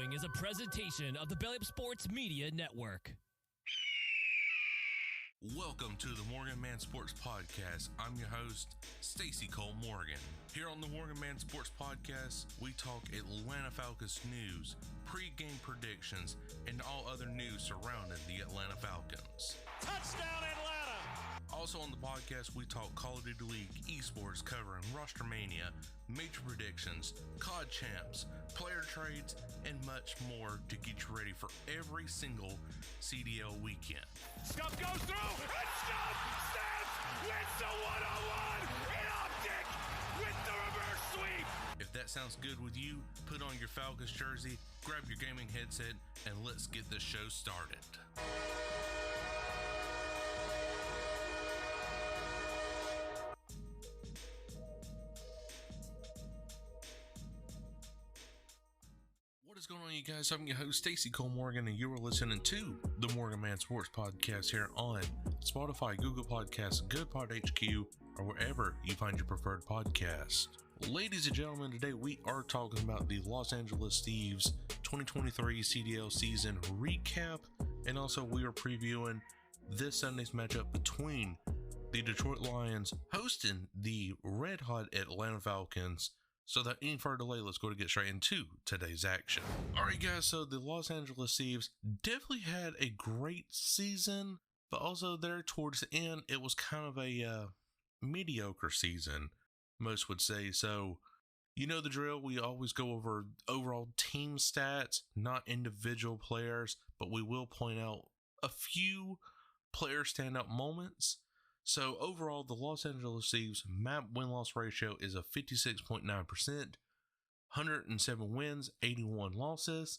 following is a presentation of the Belly Up Sports Media Network. Welcome to the Morgan Man Sports Podcast. I'm your host, Stacy Cole Morgan. Here on the Morgan Man Sports Podcast, we talk Atlanta Falcons news, pre-game predictions, and all other news surrounding the Atlanta Falcons. Touchdown, Atlanta! Also on the podcast, we talk Call of Duty League, esports, covering Roster Mania, major predictions, COD champs, player trades, and much more to get you ready for every single CDL weekend. Scuff goes through, and Scuff snaps, wins the one-on-one in optic with the reverse sweep. If that sounds good with you, put on your Falcons jersey, grab your gaming headset, and let's get this show started. What is going on, you guys? I'm your host, Stacy Cole Morgan, and you are listening to the Morgan Man Sports Podcast here on Spotify, Google Podcasts, GoodPod HQ, or wherever you find your preferred podcast. Ladies and gentlemen, today we are talking about the Los Angeles Thieves 2023 CDL season recap, and also we are previewing this Sunday's matchup between the Detroit Lions hosting the red hot Atlanta Falcons. So without any further delay, let's go to get straight into today's action. Alright guys, so the Los Angeles Thieves definitely had a great season, but also there towards the end, it was kind of a mediocre season, most would say. So, you know the drill, we always go over overall team stats, not individual players, but we will point out a few player standout moments. So overall, the Los Angeles Thieves map win-loss ratio is a 56.9%, 107 wins, 81 losses.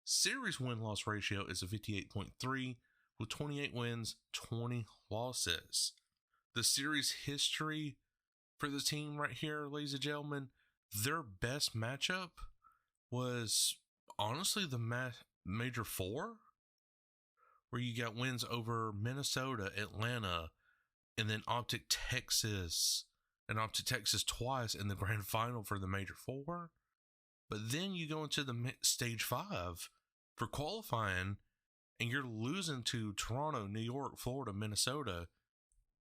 Series win-loss ratio is a 58.3 with 28 wins, 20 losses. The series history for the team right here, ladies and gentlemen, their best matchup was honestly the Major Four, where you got wins over Minnesota, Atlanta, and then Optic Texas twice in the grand final for the Major Four. But then you go into the stage 5 for qualifying, and you're losing to Toronto, New York, Florida, Minnesota,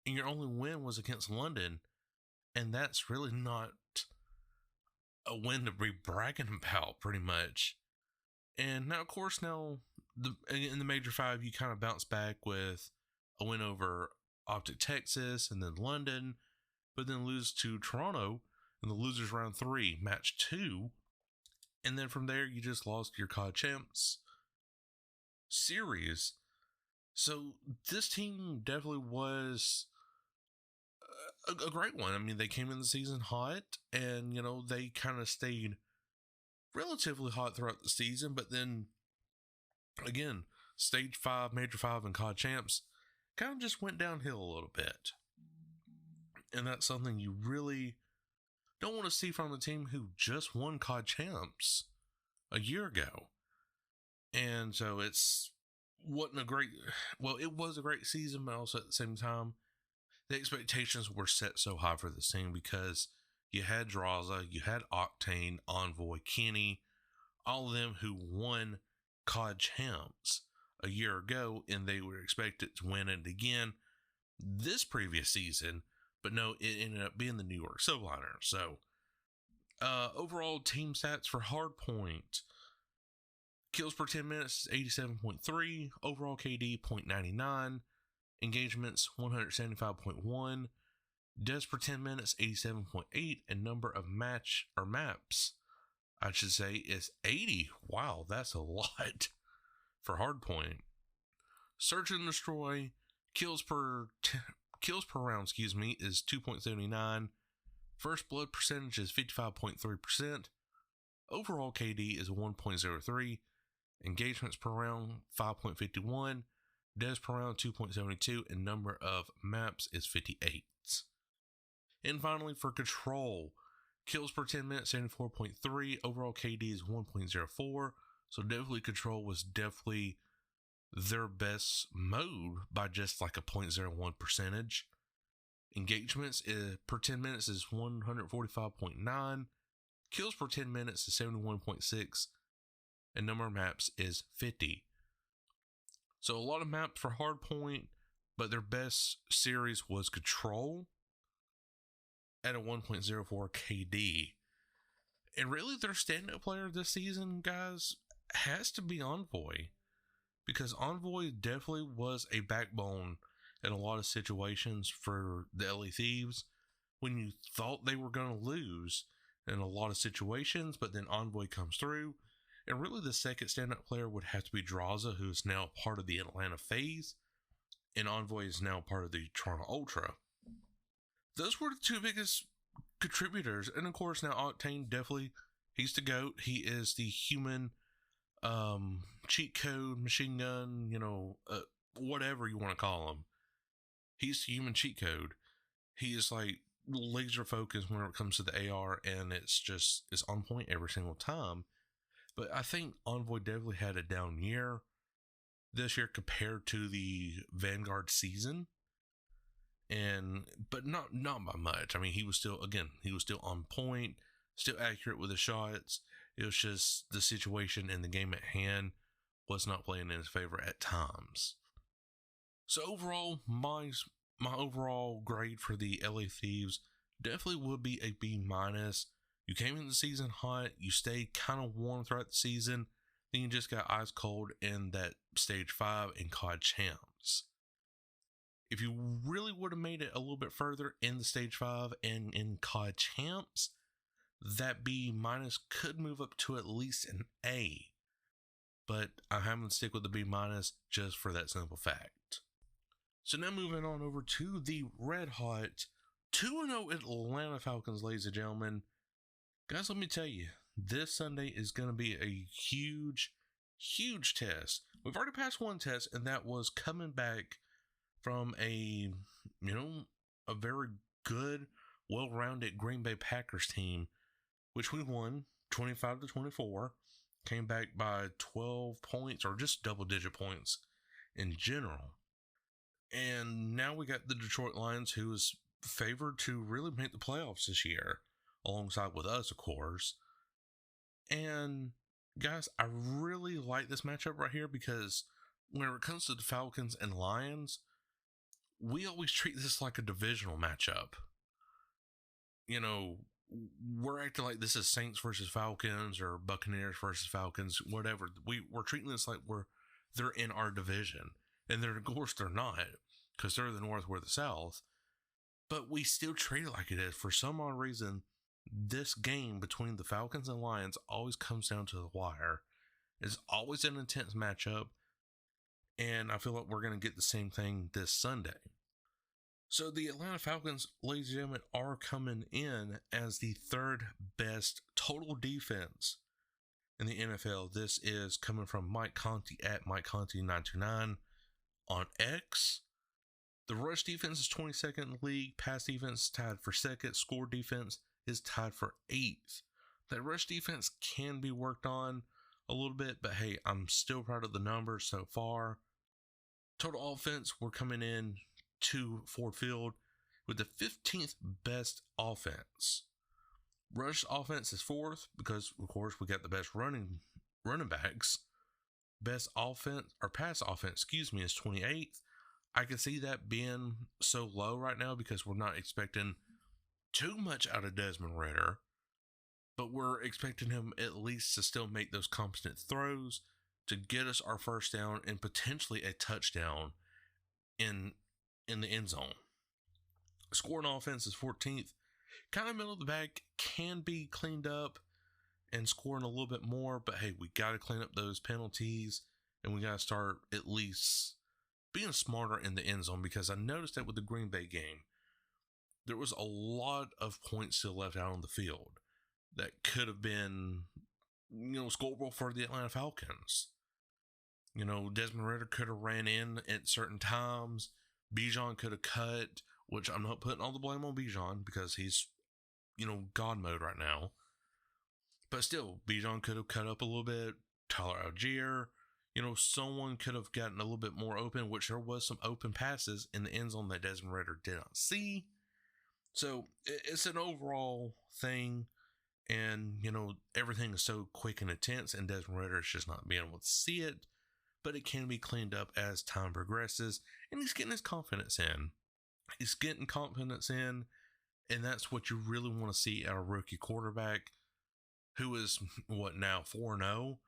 and your only win was against London. And that's really not a win to be bragging about, pretty much. And now, of course, in the Major 5, you kind of bounce back with a win over Optic Texas and then London, but then lose to Toronto in the losers round 3, match 2. And then from there, you just lost your COD champs series. So this team definitely was a great one. I mean, they came in the season hot, and, you know, they kind of stayed relatively hot throughout the season, but then again, stage 5, Major 5, and COD champs kind of just went downhill a little bit. And that's something you really don't want to see from a team who just won COD champs a year ago. And so it was a great season, but also at the same time, the expectations were set so high for this team because you had Draza, you had Octane, Envoy, Kenny, all of them who won COD champs a year ago, and they were expected to win it again this previous season, but no, it ended up being the New York Subliner. So overall team stats for Hardpoint: kills per 10 minutes is 87.3, overall KD 0.99, engagements 175.1, deaths per 10 minutes 87.8, and number of maps, I should say, is 80. Wow, that's a lot for Hardpoint. Search and destroy, kills per round, is 2.79. First blood percentage is 55.3%. Overall KD is 1.03. Engagements per round 5.51. Deaths per round 2.72, and number of maps is 58. And finally, for Control, kills per 10 minutes 74.3. Overall KD is 1.04. So definitely Control was definitely their best mode by just like a 0.01 percentage. Engagements per 10 minutes is 145.9. Kills per 10 minutes is 71.6. and number of maps is 50. So a lot of maps for Hardpoint, but their best series was Control at a 1.04 KD. And really their standout player this season, guys, has to be Envoy. Because Envoy definitely was a backbone in a lot of situations for the LA Thieves when you thought they were going to lose in a lot of situations, but then Envoy comes through. And really the second standout player would have to be Draza, who is now part of the Atlanta FaZe, and Envoy is now part of the Toronto Ultra. Those were the two biggest contributors. And of course, now Octane, definitely, he's the GOAT. He is the human cheat code, machine gun, whatever you want to call him. He's the human cheat code. He is like laser focused when it comes to the AR, and it's on point every single time. But I think Envoy definitely had a down year this year compared to the Vanguard season. But not by much. I mean, he was still on point, still accurate with the shots. It was just the situation and the game at hand was not playing in his favor at times. So overall, my overall grade for the LA Thieves definitely would be a B-. You came into the season hot, you stayed kind of warm throughout the season, then you just got ice cold in that Stage 5 in COD Champs. If you really would have made it a little bit further in the Stage 5 and in COD Champs, that B- could move up to at least an A. But I'm having to stick with the B- just for that simple fact. So now moving on over to the red hot 2-0 Atlanta Falcons, ladies and gentlemen. Guys, let me tell you, this Sunday is going to be a huge, huge test. We've already passed one test, and that was coming back from a very good, well-rounded Green Bay Packers team, which we won 25-24, came back by 12 points or just double-digit points in general. And now we got the Detroit Lions, who is favored to really make the playoffs this year, alongside with us, of course. And guys, I really like this matchup right here because when it comes to the Falcons and Lions, we always treat this like a divisional matchup. We're acting like this is Saints versus Falcons or Buccaneers versus Falcons, whatever. We're treating this like they're in our division. And of course they're not, because they're the North, we're the South. But we still treat it like it is. For some odd reason, this game between the Falcons and Lions always comes down to the wire. It's always an intense matchup. And I feel like we're going to get the same thing this Sunday. So the Atlanta Falcons, ladies and gentlemen, are coming in as the third best total defense in the NFL. This is coming from Mike Conti at MikeConti929 on X. The rush defense is 22nd in the league. Pass defense is tied for second. Score defense is tied for 8th. That rush defense can be worked on a little bit, but hey, I'm still proud of the numbers so far. Total offense, we're coming in to Ford Field with the 15th best offense. Rush offense is 4th because, of course, we got the best running backs. Best offense or pass offense, is 28th. I can see that being so low right now because we're not expecting too much out of Desmond Ridder, but we're expecting him at least to still make those competent throws to get us our first down and potentially a touchdown in the end zone. Scoring offense is 14th. Kind of middle of the back, can be cleaned up and scoring a little bit more, but hey, we got to clean up those penalties and we got to start at least being smarter in the end zone, because I noticed that with the Green Bay game, there was a lot of points still left out on the field that could have been, scoreable for the Atlanta Falcons. Desmond Ridder could have ran in at certain times. Bijan could have cut, which I'm not putting all the blame on Bijan because he's, God mode right now. But still, Bijan could have cut up a little bit. Tyler Algier, someone could have gotten a little bit more open, which there was some open passes in the end zone that Desmond Ridder did not see. So it's an overall thing. And, everything is so quick and intense, and Desmond Ritter is just not being able to see it. But it can be cleaned up as time progresses, and he's getting his confidence in. He's getting confidence in, and that's what you really want to see out of a rookie quarterback who is, now 4-0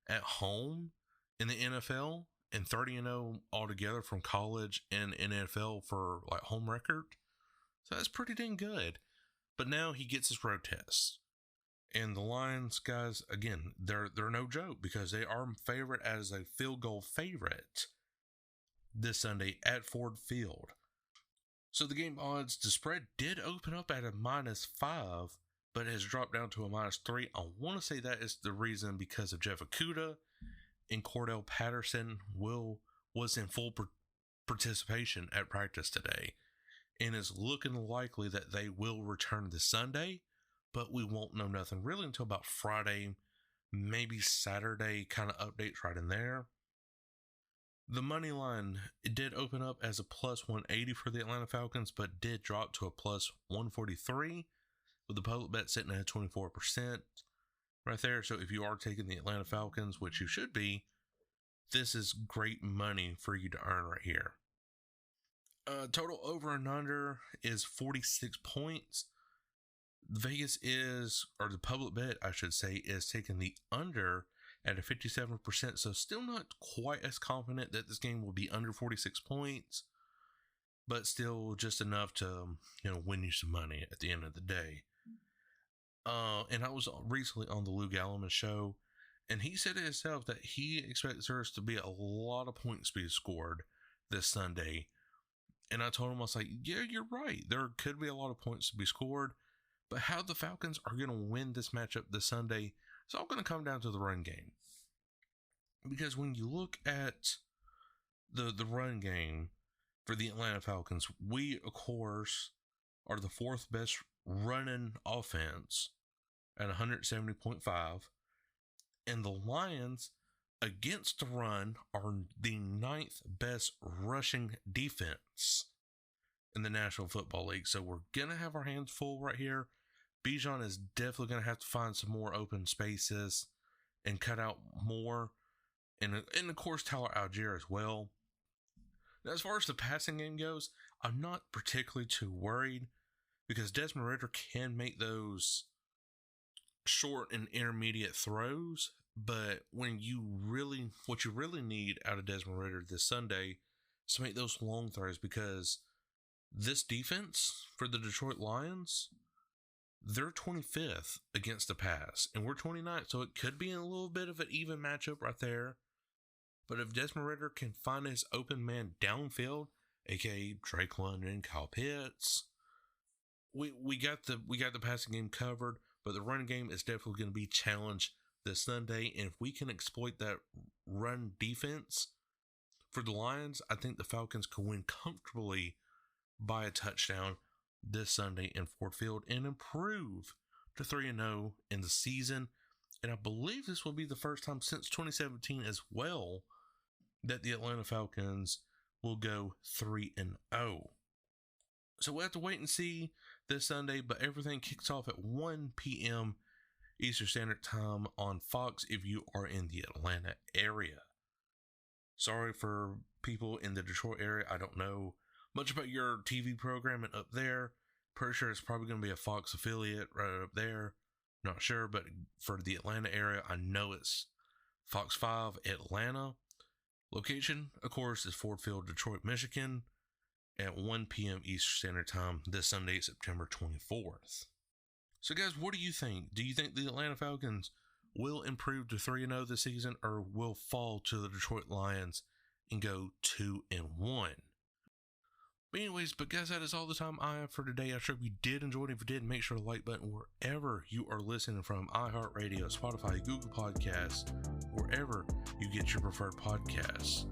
at home in the NFL and 30-0 altogether from college and NFL for home record. So that's pretty dang good. But now he gets his road test. And the Lions, guys, again, they're no joke because they are favored as a field goal favorite this Sunday at Ford Field. So the game odds, the spread did open up at a -5, but it has dropped down to a -3. I want to say that is the reason because of Jeff Okudah and Cordell Patterson was in full participation at practice today. And it's looking likely that they will return this Sunday. But we won't know nothing really until about Friday, maybe Saturday kind of updates right in there. The money line, it did open up as a +180 for the Atlanta Falcons, but did drop to a +143 with the public bet sitting at 24% right there. So if you are taking the Atlanta Falcons, which you should be, this is great money for you to earn right here. Total over and under is 46 points. Vegas or the public bet, I should say, is taking the under at a 57%. So still not quite as confident that this game will be under 46 points, but still just enough to, win you some money at the end of the day. And I was recently on the Lou Galliman show, and he said it himself that he expects there to be a lot of points being scored this Sunday. And I told him, I was like, yeah, you're right. There could be a lot of points to be scored. But how the Falcons are going to win this matchup this Sunday, it's all going to come down to the run game. Because when you look at the run game for the Atlanta Falcons, we, of course, are the 4th best running offense at 170.5. And the Lions, against the run, are the 9th best rushing defense in the National Football League. So we're going to have our hands full right here. Bijan is definitely going to have to find some more open spaces and cut out more. And of course, Tyler Algier as well. Now, as far as the passing game goes, I'm not particularly too worried because Desmond Ritter can make those short and intermediate throws. But what you really need out of Desmond Ritter this Sunday is to make those long throws, because this defense for the Detroit Lions, they're 25th against the pass, and we're 29th, so it could be a little bit of an even matchup right there. But if Desmond Ritter can find his open man downfield, aka Drake London, Kyle Pitts, we got the passing game covered. But the run game is definitely going to be challenged this Sunday, and if we can exploit that run defense for the Lions, I think the Falcons can win comfortably by a touchdown this Sunday in Ford Field and improve to 3-0 in the season. And I believe this will be the first time since 2017 as well that the Atlanta Falcons will go 3-0. So we'll have to wait and see this Sunday, but everything kicks off at 1 p.m. Eastern Standard Time on Fox if you are in the Atlanta area. Sorry for people in the Detroit area. I don't know much about your TV programming up there. Pretty sure it's probably going to be a Fox affiliate right up there. Not sure, but for the Atlanta area, I know it's Fox 5 Atlanta. Location, of course, is Ford Field, Detroit, Michigan at 1 p.m. Eastern Standard Time this Sunday, September 24th. So, guys, what do you think? Do you think the Atlanta Falcons will improve to 3-0 this season, or will fall to the Detroit Lions and go 2-1? But anyways, guys, that is all the time I have for today. I hope you did enjoy it. If you did, make sure to like button wherever you are listening from: iHeartRadio, Spotify, Google Podcasts, wherever you get your preferred podcasts.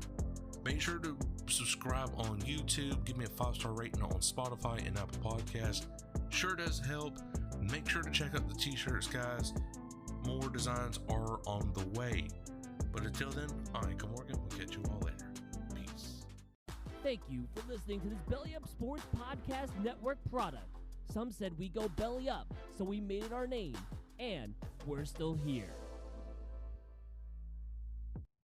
Make sure to subscribe on YouTube. Give me a 5-star rating on Spotify and Apple Podcasts. Sure does help. Make sure to check out the t-shirts, guys. More designs are on the way. But until then, I'm Michael Morgan. We'll catch you all later. Peace. Thank you for listening to this Belly Up Sports Podcast Network product. Some said we go belly up, so we made it our name, And we're still here.